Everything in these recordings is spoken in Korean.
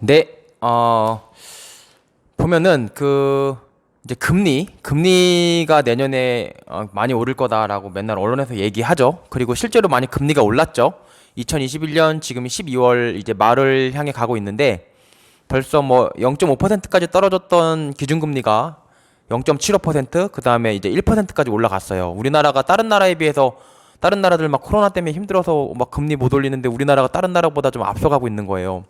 네, 보면은 이제 금리가 내년에 많이 오를 거다라고 맨날 언론에서 얘기하죠. 그리고 실제로 많이 금리가 올랐죠. 2021년 지금 12월 이제 말을 향해 가고 있는데 벌써 뭐 0.5%까지 떨어졌던 기준금리가 0.75%, 그 다음에 이제 1%까지 올라갔어요. 우리나라가 다른 나라에 비해서 다른 나라들 막 코로나 때문에 힘들어서 막 금리 못 올리는데 우리나라가 다른 나라보다 좀 앞서가고 있는 거예요.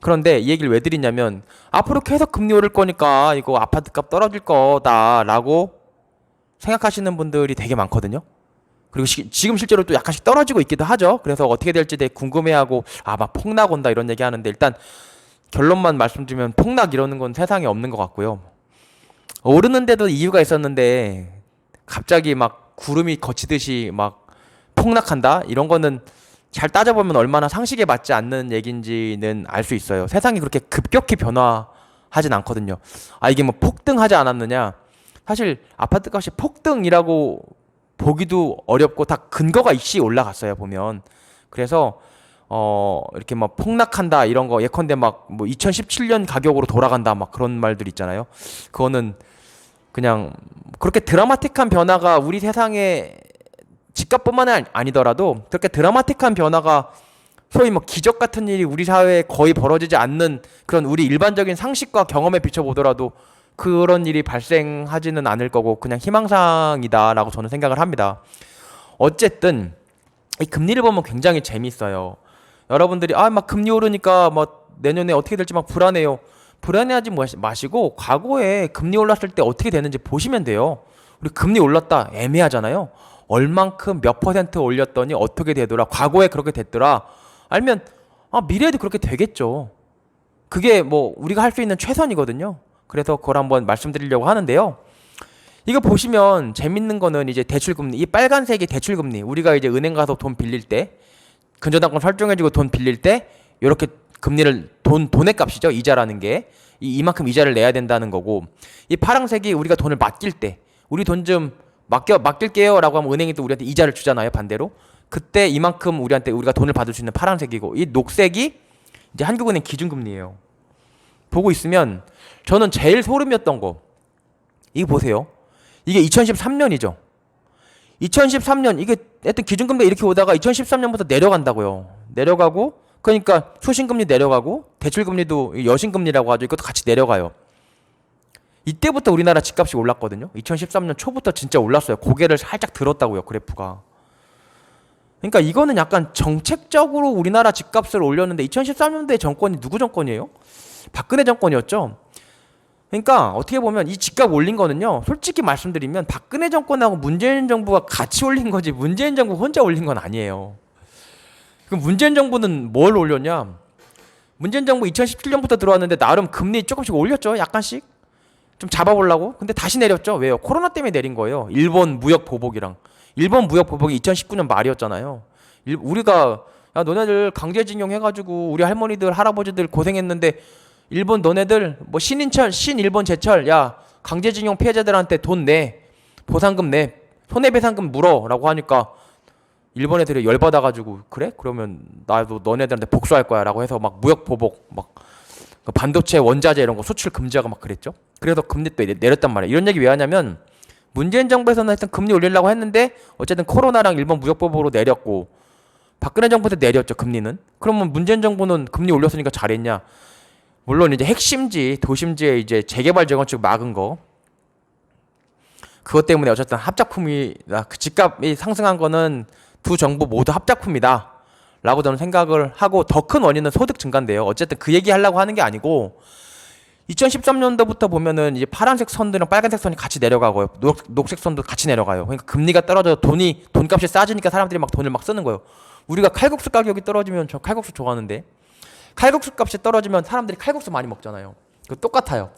그런데 이 얘기를 왜 드리냐면 앞으로 계속 금리 오를 거니까 이거 아파트 값 떨어질 거다라고 생각하시는 분들이 되게 많거든요. 그리고 지금 실제로 또 약간씩 떨어지고 있기도 하죠. 그래서 어떻게 될지 되게 궁금해하고 막 폭락 온다 이런 얘기 하는데 일단 결론만 말씀드리면 폭락 이러는 건 세상에 없는 것 같고요. 오르는데도 이유가 있었는데 갑자기 막 구름이 거치듯이 막 폭락한다 이런 거는 잘 따져보면 얼마나 상식에 맞지 않는 얘기인지는 알 수 있어요. 세상이 그렇게 급격히 변화하진 않거든요. 이게 뭐 폭등하지 않았느냐? 사실 아파트 값이 폭등이라고 보기도 어렵고 다 근거가 있이 올라갔어요, 보면. 그래서 이렇게 막 폭락한다 이런 거 예컨대 막 뭐 2017년 가격으로 돌아간다 막 그런 말들 있잖아요. 그거는 그냥 그렇게 드라마틱한 변화가 우리 세상에 집값뿐만 아니더라도 그렇게 드라마틱한 변화가 소위 뭐 기적 같은 일이 우리 사회에 거의 벌어지지 않는 그런 우리 일반적인 상식과 경험에 비춰보더라도 그런 일이 발생하지는 않을 거고 그냥 희망사항이다라고 저는 생각을 합니다. 어쨌든 이 금리를 보면 굉장히 재밌어요. 여러분들이 막 금리 오르니까 뭐 내년에 어떻게 될지 막 불안해요. 불안해하지 마시고 과거에 금리 올랐을 때 어떻게 되는지 보시면 돼요. 우리 금리 올랐다 애매하잖아요. 얼만큼 몇 퍼센트 올렸더니 어떻게 되더라. 과거에 그렇게 됐더라. 알면 미래에도 그렇게 되겠죠. 그게 뭐 우리가 할 수 있는 최선이거든요. 그래서 그걸 한번 말씀드리려고 하는데요. 이거 보시면 재밌는 거는 이제 대출금리, 이 빨간색이 대출금리. 우리가 이제 은행 가서 돈 빌릴 때 근저당권 설정해주고 돈 빌릴 때 이렇게 금리를 돈의 값이죠. 이자라는 게 이만큼 이자를 내야 된다는 거고, 이 파란색이 우리가 돈을 맡길 때 우리 돈 좀 맡길게요 라고 하면 은행이 또 우리한테 이자를 주잖아요. 반대로 그때 이만큼 우리가 돈을 받을 수 있는 파란색이고, 이 녹색이 이제 한국은행 기준금리예요. 보고 있으면 저는 제일 소름이었던 거 이거 보세요. 이게 2013년이죠. 2013년 이게 하여튼 기준금리가 이렇게 오다가 2013년부터 내려간다고요. 내려가고 그러니까 수신금리 내려가고 대출금리도 여신금리라고 하죠. 이것도 같이 내려가요. 이때부터 우리나라 집값이 올랐거든요. 2013년 초부터 진짜 올랐어요. 고개를 살짝 들었다고요, 그래프가. 그러니까 이거는 약간 정책적으로 우리나라 집값을 올렸는데 2013년도에 정권이 누구 정권이에요? 박근혜 정권이었죠. 그러니까 어떻게 보면 이 집값 올린 거는요, 솔직히 말씀드리면 박근혜 정권하고 문재인 정부가 같이 올린 거지 문재인 정부 혼자 올린 건 아니에요. 그럼 문재인 정부는 뭘 올렸냐? 문재인 정부 2017년부터 들어왔는데 나름 금리 조금씩 올렸죠. 약간씩 좀 잡아보려고. 근데 다시 내렸죠. 왜요? 코로나 때문에 내린 거예요. 일본 무역 보복이랑. 일본 무역 보복이 2019년 말이었잖아요. 우리가 야 너네들 강제징용 해가지고 우리 할머니들 할아버지들 고생했는데 일본 너네들 뭐 신일본 제철 야 강제징용 피해자들한테 돈 내, 보상금 내, 손해배상금 물어라고 하니까 일본 애들이 열받아가지고 그래? 그러면 나도 너네들한테 복수할 거야라고 해서 막 무역 보복 막 반도체 원자재 이런 거 수출 금지하고 막 그랬죠. 그래서 금리 또 내렸단 말이에요. 이런 얘기 왜 하냐면 문재인 정부에서는 하여튼 금리 올리려고 했는데 어쨌든 코로나랑 일본 무역 보복으로 내렸고 박근혜 정부 때 내렸죠, 금리는. 그러면 문재인 정부는 금리 올렸으니까 잘했냐? 물론 이제 핵심지 도심지에 이제 재개발 재건축 막은 거 그것 때문에 어쨌든 그 집값이 상승한 거는 두 정부 모두 합작품이다 라고 저는 생각을 하고, 더 큰 원인은 소득 증가인데요. 어쨌든 그 얘기 하려고 하는 게 아니고 2013년도부터 보면은 이제 파란색 선들이랑 빨간색 선이 같이 내려가고요. 녹색 선도 같이 내려가요. 그러니까 금리가 떨어져 돈값이 싸지니까 사람들이 막 돈을 막 쓰는 거예요. 우리가 칼국수 가격이 떨어지면 저 칼국수 좋아하는데 칼국수 값이 떨어지면 사람들이 칼국수 많이 먹잖아요. 그 똑같아요.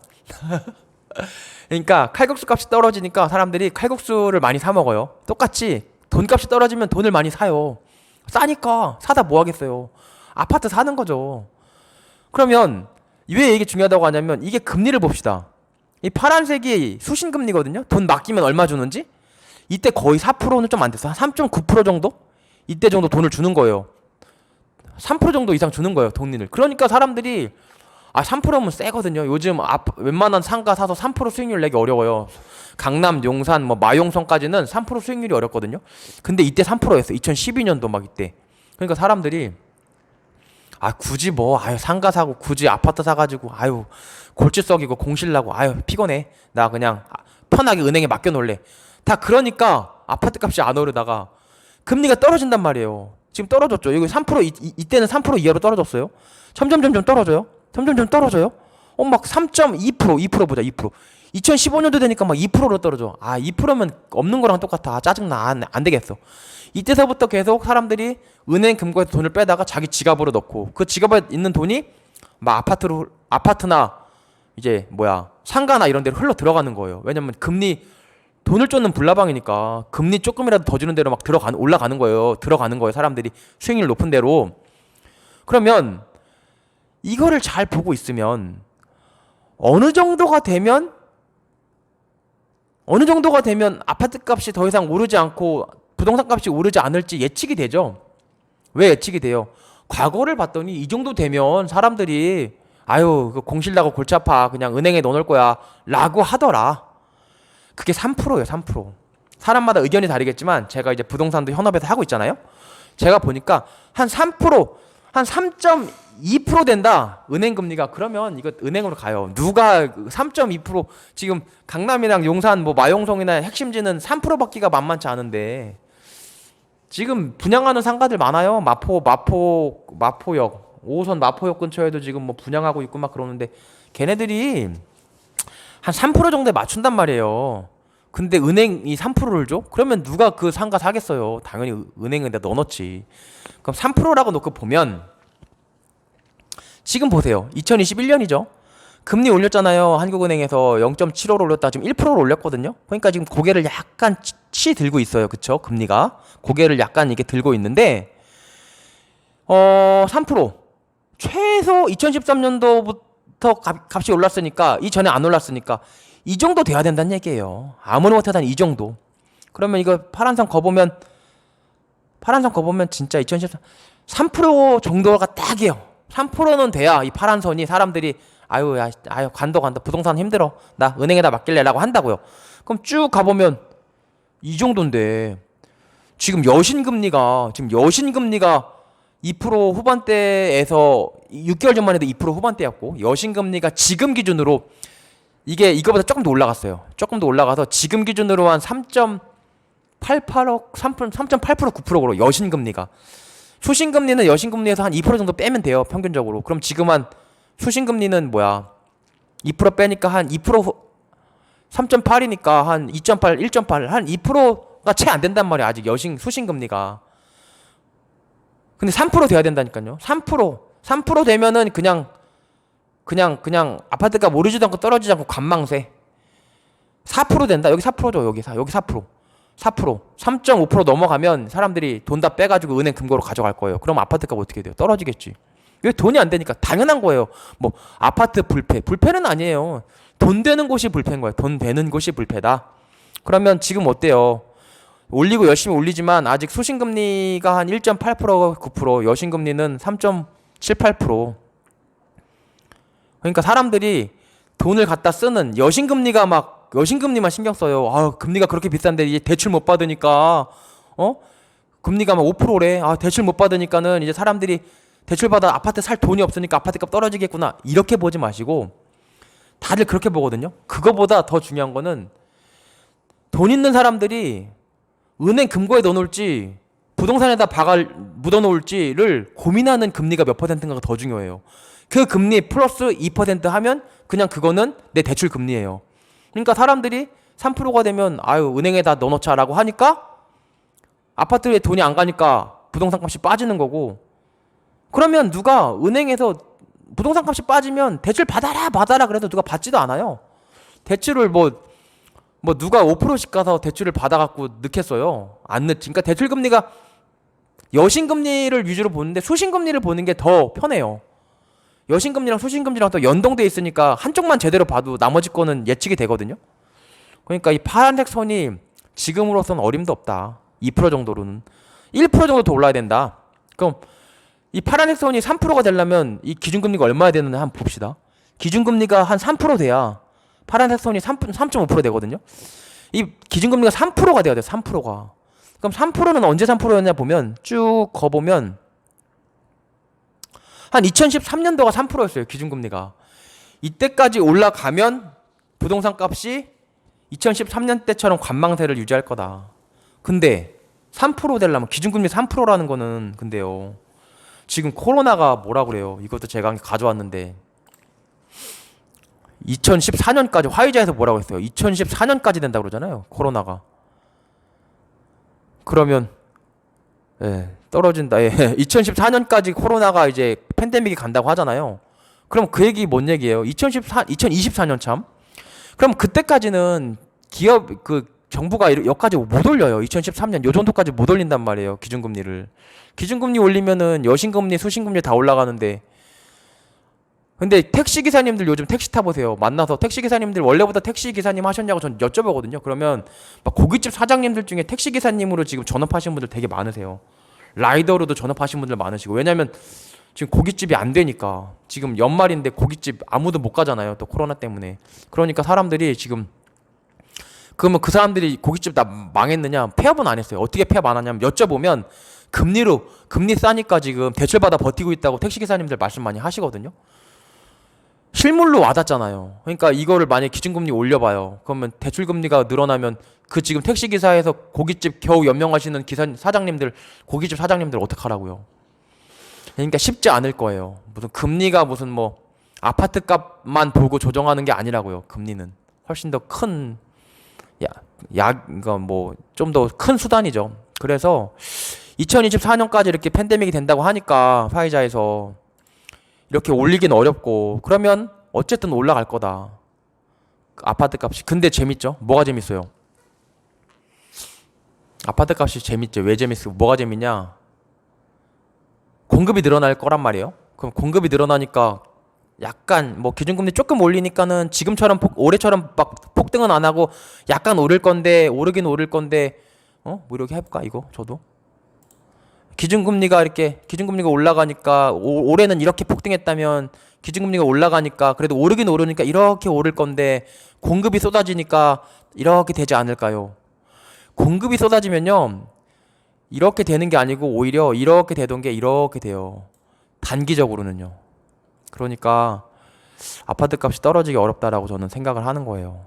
그러니까 칼국수 값이 떨어지니까 사람들이 칼국수를 많이 사 먹어요. 똑같이 돈값이 떨어지면 돈을 많이 사요. 싸니까 사다 뭐 하겠어요. 아파트 사는 거죠. 그러면 왜 이게 중요하다고 하냐면 이게 금리를 봅시다. 이 파란색이 수신금리거든요. 돈 맡기면 얼마 주는지. 이때 거의 4%는 좀 안 됐어. 한 3.9% 정도? 이때 정도 돈을 주는 거예요. 3% 정도 이상 주는 거예요, 돈을. 그러니까 사람들이 아, 3%면 세거든요. 요즘 웬만한 상가 사서 3% 수익률 내기 어려워요. 강남, 용산, 뭐 마용성까지는 3% 수익률이 어렵거든요. 근데 이때 3%였어. 2012년도 막 이때. 그러니까 사람들이 아, 굳이 뭐 아유 상가 사고 굳이 아파트 사가지고 아유 골치 썩이고 공실 나고 아유 피곤해. 나 그냥 편하게 은행에 맡겨 놓을래. 다 그러니까 아파트 값이 안 오르다가 금리가 떨어진단 말이에요. 지금 떨어졌죠. 여기 3% 이때는 3% 이하로 떨어졌어요. 점점 떨어져요. 점점 떨어져요. 막 3.2%, 2% 보자, 2%. 2015년도 되니까 막 2%로 떨어져. 아, 2%면 없는 거랑 똑같아. 아, 짜증나. 안 되겠어. 이때서부터 계속 사람들이 은행 금고에서 돈을 빼다가 자기 지갑으로 넣고 그 지갑에 있는 돈이 막 아파트나 이제 뭐야 상가나 이런 데로 흘러 들어가는 거예요. 왜냐면 돈을 쫓는 불나방이니까 금리 조금이라도 더 주는 대로 막 올라가는 거예요. 들어가는 거예요. 사람들이 수익률 높은 대로. 그러면 이거를 잘 보고 있으면 어느 정도가 되면 아파트 값이 더 이상 오르지 않고 부동산 값이 오르지 않을지 예측이 되죠. 왜 예측이 돼요? 과거를 봤더니 이 정도 되면 사람들이 아유 공실 나고 골치 아파 그냥 은행에 넣어놓을 거야 라고 하더라. 그게 3%예요. 3%. 사람마다 의견이 다르겠지만 제가 이제 부동산도 현업에서 하고 있잖아요. 제가 보니까 한 3%, 한 3.2% 된다. 은행 금리가. 그러면 이거 은행으로 가요. 누가 3.2% 지금 강남이랑 용산 뭐 마용성이나 핵심지는 3% 받기가 만만치 않은데 지금 분양하는 상가들 많아요. 마포역 5호선 마포역 근처에도 지금 뭐 분양하고 있고 막 그러는데 걔네들이 한 3% 정도에 맞춘단 말이에요. 근데 은행이 3%를 줘? 그러면 누가 그 상가 사겠어요? 당연히 은행에다 넣어놓지. 그럼 3%라고 놓고 보면 지금 보세요. 2021년이죠. 금리 올렸잖아요. 한국은행에서 0.75로 올렸다 지금 1%로 올렸거든요. 그러니까 지금 고개를 약간 들고 있어요. 그쵸? 금리가 고개를 약간 이게 들고 있는데 3% 최소 2013년도부터 값이 올랐으니까 이전에 안 올랐으니까 이 정도 돼야 된다는 얘기예요. 아무리 못해도 이 정도. 그러면 이거 파란선 거보면 진짜 2013 3% 정도가 딱이에요. 3%는 돼야 이 파란선이 사람들이 아유 간다 부동산 힘들어 나 은행에다 맡길래라고 한다고요. 그럼 쭉 가보면 이 정도인데 지금 여신금리가 2% 후반대에서 6개월 전만 해도 2% 후반대였고 여신금리가 지금 기준으로 이거보다 조금 더 올라갔어요. 조금 더 올라가서 지금 기준으로 한 3.88% 9%로 여신금리가 수신금리는 여신금리에서 한 2% 정도 빼면 돼요. 평균적으로. 그럼 지금 한 수신금리는 뭐야 2% 빼니까 한 2% 3.8이니까 한 2.8 1.8 한 2%가 채 안 된단 말이야. 아직 수신금리가. 근데 3% 돼야 된다니까요. 3% 되면은 그냥 아파트가 오르지도 않고 떨어지지 않고 관망세. 4% 된다. 여기 4%죠. 여기 4%. 3.5% 넘어가면 사람들이 돈 다 빼가지고 은행 금고로 가져갈 거예요. 그럼 아파트값 어떻게 돼요? 떨어지겠지. 왜 돈이 안 되니까 당연한 거예요. 뭐 아파트 불패는 아니에요. 돈 되는 곳이 불패인 거예요. 돈 되는 곳이 불패다. 그러면 지금 어때요? 올리고 열심히 올리지만 아직 수신금리가 한 1.8% 9% 여신금리는 3.78%. 그러니까 사람들이 돈을 갖다 쓰는 여신금리만 신경 써요. 아, 금리가 그렇게 비싼데 이제 대출 못 받으니까 금리가 막 5%래. 아, 대출 못 받으니까는 이제 사람들이 대출 받아 아파트 살 돈이 없으니까 아파트값 떨어지겠구나. 이렇게 보지 마시고 다들 그렇게 보거든요. 그거보다 더 중요한 거는 돈 있는 사람들이 은행 금고에 넣어놓을지 부동산에다 묻어놓을지를 고민하는 금리가 몇 퍼센트인가가 더 중요해요. 그 금리 플러스 2% 하면 그냥 그거는 내 대출 금리예요. 그러니까 사람들이 3%가 되면 아유 은행에다 넣어놓자라고 하니까 아파트에 돈이 안 가니까 부동산 값이 빠지는 거고 그러면 누가 은행에서 부동산 값이 빠지면 대출 받아라 그래도 누가 받지도 않아요. 대출을 뭐 누가 5%씩 가서 대출을 받아갖고 넣겠어요. 안 넣지. 그러니까 대출 금리가 여신금리를 위주로 보는데 수신금리를 보는 게 더 편해요. 여신금리랑 수신금리랑 또 연동돼 있으니까 한쪽만 제대로 봐도 나머지 거는 예측이 되거든요. 그러니까 이 파란색 선이 지금으로서는 어림도 없다. 2% 정도로는 1% 정도 더 올라야 된다. 그럼 이 파란색 선이 3%가 되려면 이 기준금리가 얼마야 되는지 한번 봅시다. 기준금리가 한 3% 돼야 파란색 선이 3.5% 되거든요. 이 기준금리가 3%가 돼야 돼요. 3%가. 그럼 3%는 언제 3%였냐 보면 쭉 거보면 한 2013년도가 3%였어요. 기준금리가. 이때까지 올라가면 부동산 값이 2013년 때처럼 관망세를 유지할 거다. 근데 3% 되려면 기준금리 3%라는 거는 근데요. 지금 코로나가 뭐라 그래요. 이것도 제가 가져왔는데 2014년까지 화이자에서 뭐라고 했어요. 2014년까지 된다고 그러잖아요. 코로나가. 그러면 떨어진다. 2014년까지 코로나가 이제 팬데믹이 간다고 하잖아요. 그럼 그 얘기 뭔 얘기예요? 2024년 참. 그럼 그때까지는 기업 정부가 여기까지 못 올려요. 2013년 요 정도까지 못 올린단 말이에요. 기준금리를. 기준금리 올리면은 여신금리, 수신금리 다 올라가는데. 근데 택시기사님들 요즘 택시 타보세요. 만나서 택시기사님들 원래부터 택시기사님 하셨냐고 전 여쭤보거든요. 그러면 막 고깃집 사장님들 중에 택시기사님으로 지금 전업하시는 분들 되게 많으세요. 라이더로도 전업하시는 분들 많으시고. 왜냐면 지금 고깃집이 안 되니까. 지금 연말인데 고깃집 아무도 못 가잖아요. 또 코로나 때문에. 그러니까 사람들이 지금 그러면 그 사람들이 고깃집 다 망했느냐? 폐업은 안 했어요. 어떻게 폐업 안 하냐면 여쭤보면 금리 싸니까 지금 대출받아 버티고 있다고 택시기사님들 말씀 많이 하시거든요. 실물로 와닿잖아요. 그러니까 이거를 만약에 기준금리 올려봐요. 그러면 대출금리가 늘어나면 그 지금 택시기사에서 고깃집 겨우 연명하시는 사장님들, 고깃집 사장님들 어떡하라고요. 그러니까 쉽지 않을 거예요. 무슨 금리가 무슨 뭐 아파트 값만 보고 조정하는 게 아니라고요. 금리는 훨씬 더 큰 그러니까 뭐 좀 더 큰 수단이죠. 그래서 2024년까지 이렇게 팬데믹이 된다고 하니까 화이자에서 이렇게 올리긴 어렵고 그러면 어쨌든 올라갈 거다. 아파트 값이. 근데 재밌죠? 뭐가 재밌어요? 아파트 값이 재밌죠. 왜 재밌어? 뭐가 재밌냐? 공급이 늘어날 거란 말이에요. 그럼 공급이 늘어나니까 약간 뭐 기준금리 조금 올리니까는 지금처럼 올해처럼 막 폭등은 안 하고 약간 오를 건데 오르긴 오를 건데 뭐 이렇게 해볼까 이거 저도 기준금리가 올라가니까 올해는 이렇게 폭등했다면 기준금리가 올라가니까 그래도 오르긴 오르니까 이렇게 오를 건데 공급이 쏟아지니까 이렇게 되지 않을까요? 공급이 쏟아지면요 이렇게 되는 게 아니고 오히려 이렇게 되던 게 이렇게 돼요. 단기적으로는요. 그러니까 아파트 값이 떨어지기 어렵다라고 저는 생각을 하는 거예요.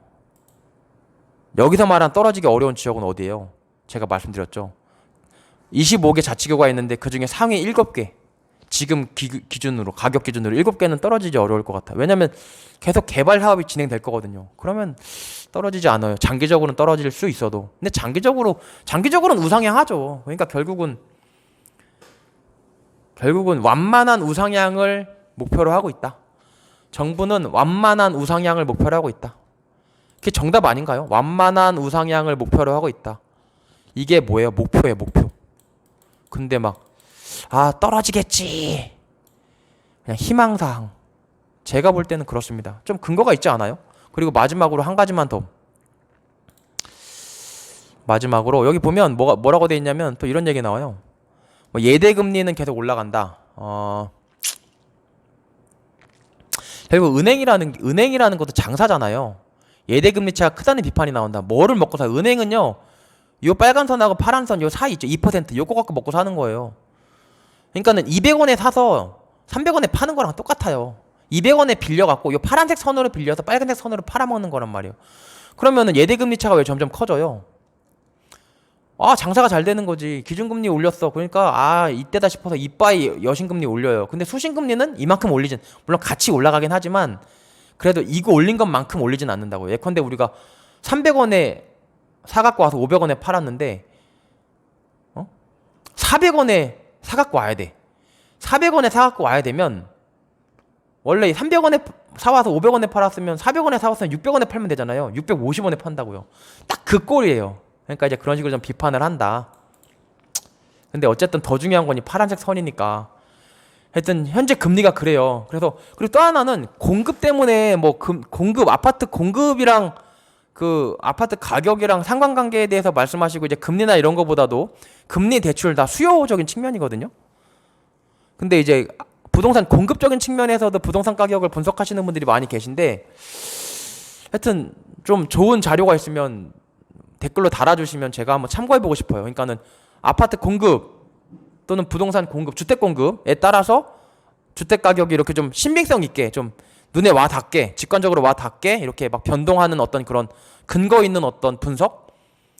여기서 말한 떨어지기 어려운 지역은 어디예요? 제가 말씀드렸죠. 25개 자치구가 있는데 그중에 상위 7개 지금 기준으로 가격 기준으로 7개는 떨어지기 어려울 것 같아요. 왜냐면 계속 개발 사업이 진행될 거거든요. 그러면 떨어지지 않아요. 장기적으로는 떨어질 수 있어도. 근데 장기적으로는 우상향하죠. 그러니까 결국은 완만한 우상향을 목표로 하고 있다. 정부는 완만한 우상향을 목표로 하고 있다. 그게 정답 아닌가요? 완만한 우상향을 목표로 하고 있다. 이게 뭐예요? 목표예요, 목표. 근데 떨어지겠지. 그냥 희망사항. 제가 볼 때는 그렇습니다. 좀 근거가 있지 않아요? 그리고 마지막으로 한 가지만 더. 마지막으로 여기 보면 뭐라고 돼 있냐면 또 이런 얘기 나와요. 예대금리는 계속 올라간다. 결국 은행이라는 것도 장사잖아요. 예대금리 차가 크다는 비판이 나온다. 뭐를 먹고 사? 은행은요. 요 빨간 선하고 파란 선 요 사이 있죠. 2% 요거 갖고 먹고 사는 거예요. 그러니까는 200원에 사서 300원에 파는 거랑 똑같아요. 200원에 빌려갖고 요 파란색 선으로 빌려서 빨간색 선으로 팔아먹는 거란 말이에요. 그러면은 예대금리 차가 왜 점점 커져요? 장사가 잘 되는 거지. 기준금리 올렸어. 그러니까 이때다 싶어서 이빠이 여신금리 올려요. 근데 수신금리는 이만큼 올리진 물론 같이 올라가긴 하지만 그래도 이거 올린 것만큼 올리진 않는다고요. 예컨대 우리가 300원에 사갖고 와서 500원에 팔았는데 400원에 사갖고 와야 돼. 400원에 사갖고 와야 되면 원래 300원에 사와서 500원에 팔았으면 400원에 사왔으면 600원에 팔면 되잖아요. 650원에 판다고요. 딱 그 꼴이에요. 그러니까 이제 그런 식으로 좀 비판을 한다. 근데 어쨌든 더 중요한 건 이 파란색 선이니까. 하여튼 현재 금리가 그래요. 그리고 또 하나는 공급 때문에 아파트 공급이랑 그 아파트 가격이랑 상관관계에 대해서 말씀하시고 이제 금리나 이런 거보다도 금리 대출 다 수요적인 측면이거든요. 근데 이제 부동산 공급적인 측면에서도 부동산 가격을 분석하시는 분들이 많이 계신데, 하여튼 좀 좋은 자료가 있으면 댓글로 달아주시면 제가 한번 참고해보고 싶어요. 그러니까는 아파트 공급 또는 부동산 공급, 주택 공급에 따라서 주택 가격이 이렇게 좀 신빙성 있게, 좀 눈에 와 닿게, 직관적으로 와 닿게 이렇게 막 변동하는 어떤 그런 근거 있는 어떤 분석,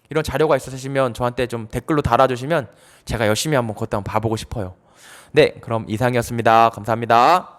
이런 자료가 있으시면 저한테 좀 댓글로 달아주시면 제가 열심히 한번 그것도 한번 봐보고 싶어요. 네, 그럼 이상이었습니다. 감사합니다.